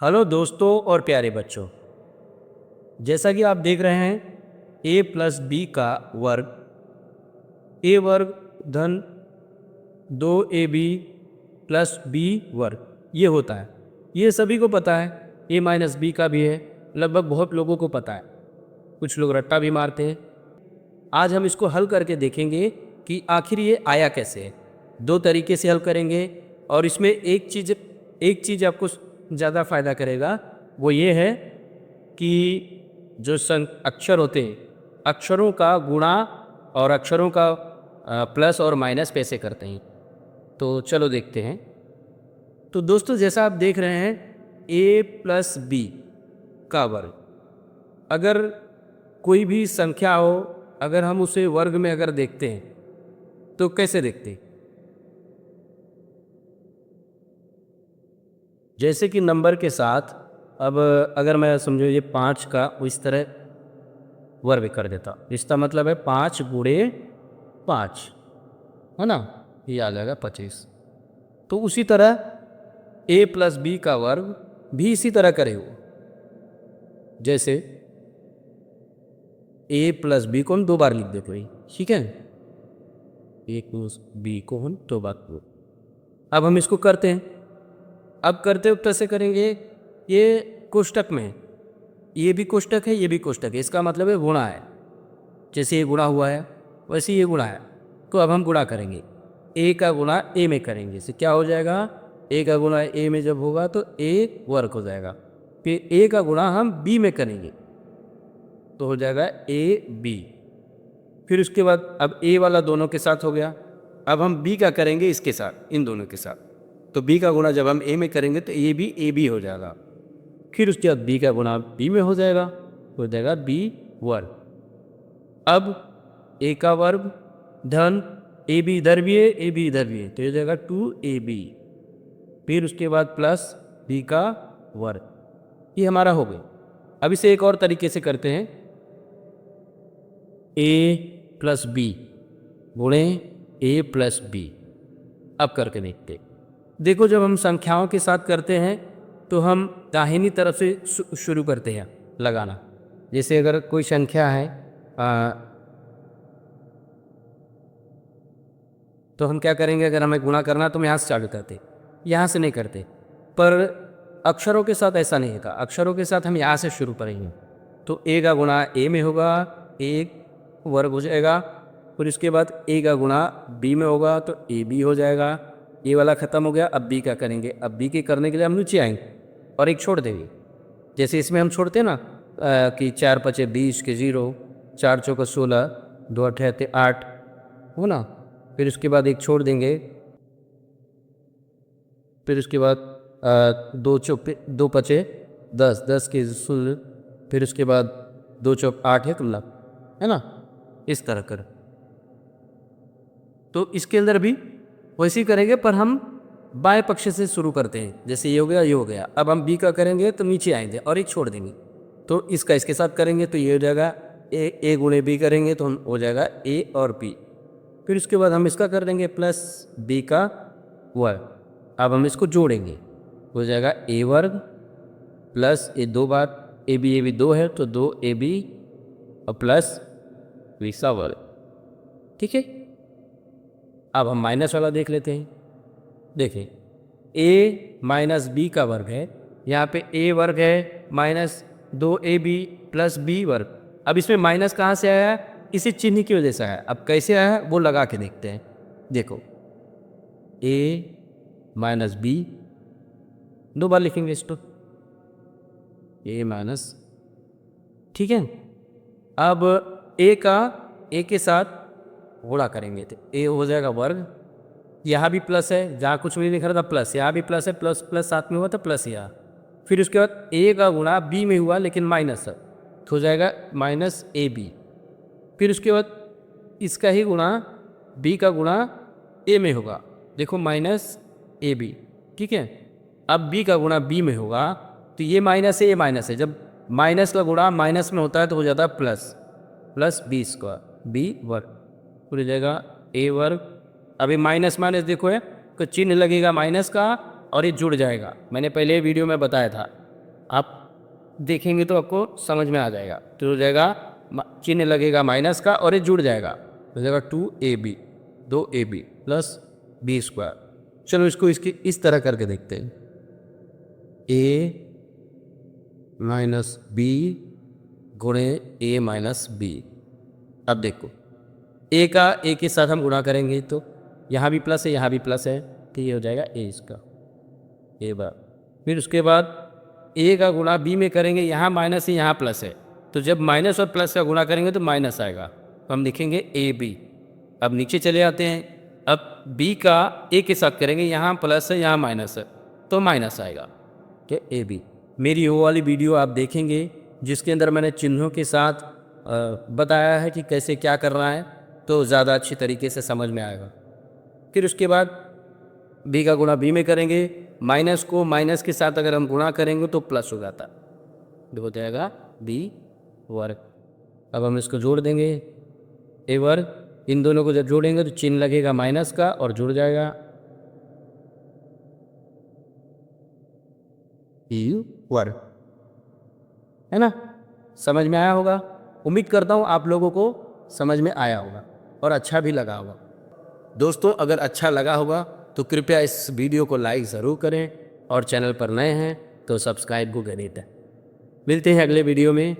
Hello दोस्तों और प्यारे बच्चों, जैसा कि आप देख रहे हैं a प्लस बी का वर्ग a वर्ग धन 2ab प्लस बी वर्ग ये होता है। ये सभी को पता है। a माइनस बी का भी है, लगभग बहुत लोगों को पता है। कुछ लोग रट्टा भी मारते हैं। आज हम इसको हल करके देखेंगे कि आखिर ये आया कैसे है। दो तरीके से हल करेंगे और इसमें एक चीज़ आपको ज़्यादा फ़ायदा करेगा, वो ये है कि जो अक्षर होते हैं, अक्षरों का गुणा और अक्षरों का प्लस और माइनस कैसे करते हैं। तो चलो देखते हैं। तो दोस्तों, जैसा आप देख रहे हैं a प्लस बी का वर्ग, अगर कोई भी संख्या हो, अगर हम उसे वर्ग में अगर देखते हैं तो कैसे देखते हैं? जैसे कि नंबर के साथ, अब अगर मैं समझो ये 5 का इस तरह वर्ग कर देता, इसका मतलब है 5 गुणे 5, है ना, ये आ जाएगा 25। तो उसी तरह a प्लस बी का वर्ग भी इसी तरह करे हो। जैसे a प्लस बी को हम 2 बार लिख देते हैं, ठीक है, a प्लस बी को हम 2 बार। अब हम इसको करते हैं। अब करते वक्त कैसे करेंगे? ये कोष्टक में, ये भी कोष्टक है, ये भी कोष्टक है, इसका मतलब है गुणा है। जैसे ये गुणा हुआ है वैसे ये गुणा है। तो अब हम गुणा करेंगे, a का गुणा a में करेंगे, इससे क्या हो जाएगा? a का गुणा a में जब होगा तो a वर्ग हो जाएगा। फिर a का गुणा हम b में करेंगे तो हो जाएगा a b। फिर उसके बाद अब a वाला दोनों के साथ हो गया, अब हम b का करेंगे इसके साथ, इन दोनों के साथ। तो b का गुणा जब हम a में करेंगे तो a b हो जाएगा। फिर उसके बाद b का गुणा b में हो जाएगा, हो जाएगा b वर्ग। अब a का वर्ग धन ab इधर भी है, ab इधर भी है, तो हो जाएगा 2ab। फिर उसके बाद प्लस b का वर्ग, ये हमारा हो गया। अब इसे एक और तरीके से करते हैं, a प्लस बी गुणे a प्लस बी। अब करके देखते, देखो जब हम संख्याओं के साथ करते हैं तो हम दाहिनी तरफ से शुरू करते हैं लगाना। जैसे अगर कोई संख्या है तो हम क्या करेंगे, अगर हमें गुणा करना तो हम यहाँ से चालू करते, यहाँ से नहीं करते। पर अक्षरों के साथ ऐसा नहीं होगा, अक्षरों के साथ हम यहाँ से शुरू करेंगे। तो a का गुणा a में होगा, एक वर्ग हो जाएगा। फिर इसके बाद a का गुणा b में होगा तो ab हो जाएगा। ये वाला ख़त्म हो गया, अब b का करेंगे। अब b के करने के लिए हम नीचे आएंगे और एक छोड़ देंगे। जैसे इसमें हम छोड़ते हैं ना कि 4 पचे 20 के 0, 4 चौका 16, 2 अठे 8, हो ना। फिर उसके बाद एक छोड़ देंगे। फिर उसके बाद 2 पचे 10, 10 के 16, फिर उसके बाद 2 चौक 8 है ना, इस तरह कर। तो इसके अंदर भी वैसे ही करेंगे, पर हम बाएं पक्ष से शुरू करते हैं। जैसे ये हो गया, ये हो गया। अब हम b का करेंगे तो नीचे आएंगे और एक छोड़ देंगे, तो इसका इसके साथ करेंगे तो ये हो जाएगा a गुणे b करेंगे तो हो जाएगा a और b। फिर उसके बाद हम इसका कर देंगे प्लस b का वर्ग। अब हम इसको जोड़ेंगे, हो जाएगा a वर्ग plus a 2 bar a b 2 है तो 2ab और प्लस b का वर्ग, ठीक है। अब हम माइनस वाला देख लेते हैं। देखें, a माइनस बी का वर्ग है, यहाँ पे a वर्ग है माइनस 2ab प्लस b वर्ग। अब इसमें माइनस कहाँ से आया है? इसी चिन्ह की वजह से आया। अब कैसे आया वो लगा के देखते हैं। देखो, a माइनस बी 2 बार लिखेंगे इसको, a माइनस, ठीक है। अब a के साथ गुणा करेंगे तो a हो जाएगा वर्ग। यहाँ भी प्लस है, जहाँ कुछ भी लिख रहा था प्लस, यहाँ भी प्लस है, प्लस प्लस साथ में हुआ था प्लस यहाँ। फिर उसके बाद a का गुणा b में हुआ लेकिन माइनस है तो हो जाएगा माइनस ab। फिर उसके बाद इसका ही गुणा b का गुणा a में होगा, देखो माइनस ab, ठीक है। अब b का गुणा b में होगा तो ये माइनस है, ये माइनस है। जब माइनस का गुणा माइनस में होता है तो हो जाता है plus, plus b square b वर्ग, हो जाएगा a वर्ग। अभी माइनस माइनस देखो है तो चिन्ह लगेगा माइनस का और ये जुड़ जाएगा। मैंने पहले वीडियो में बताया था आप देखेंगे तो आपको समझ में आ जाएगा। तो हो जाएगा चिन्ह लगेगा माइनस का और ये जुड़ जाएगा, हो जाएगा 2ab 2ab plus B square. चलो इसको इसकी इस तरह करके देखते हैं, a माइनस बी गुणे a माइनस बी। अब देखो a का a के साथ हम गुणा करेंगे तो यहाँ भी प्लस है यहाँ भी प्लस है, तो ये हो जाएगा a इसका a बार। फिर उसके बाद a का गुणा b में करेंगे, यहाँ माइनस है यहाँ प्लस है, तो जब माइनस और प्लस का गुणा करेंगे तो माइनस आएगा, तो हम लिखेंगे ab। अब नीचे चले आते हैं, अब b का a के साथ करेंगे, यहाँ प्लस है यहाँ माइनस है तो माइनस आएगा, क्या ab। मेरी वो वाली वीडियो आप देखेंगे जिसके अंदर मैंने चिन्हों के साथ बताया है कि कैसे क्या करना है, तो ज़्यादा अच्छी तरीके से समझ में आएगा। फिर उसके बाद b का गुणा b में करेंगे, माइनस को माइनस के साथ अगर हम गुणा करेंगे तो प्लस हो जाता, तो हो जाएगा b वर्ग। अब हम इसको जोड़ देंगे a वर्ग, इन दोनों को जब जोड़ेंगे तो चिन्ह लगेगा माइनस का और जुड़ जाएगा u वर्ग, है ना। समझ में आया होगा, उम्मीद करता हूँ आप लोगों को समझ में आया होगा और अच्छा भी लगा होगा। दोस्तों अगर अच्छा लगा होगा तो कृपया इस वीडियो को लाइक ज़रूर करें और चैनल पर नए हैं तो सब्सक्राइब को करें। मिलते हैं अगले वीडियो में।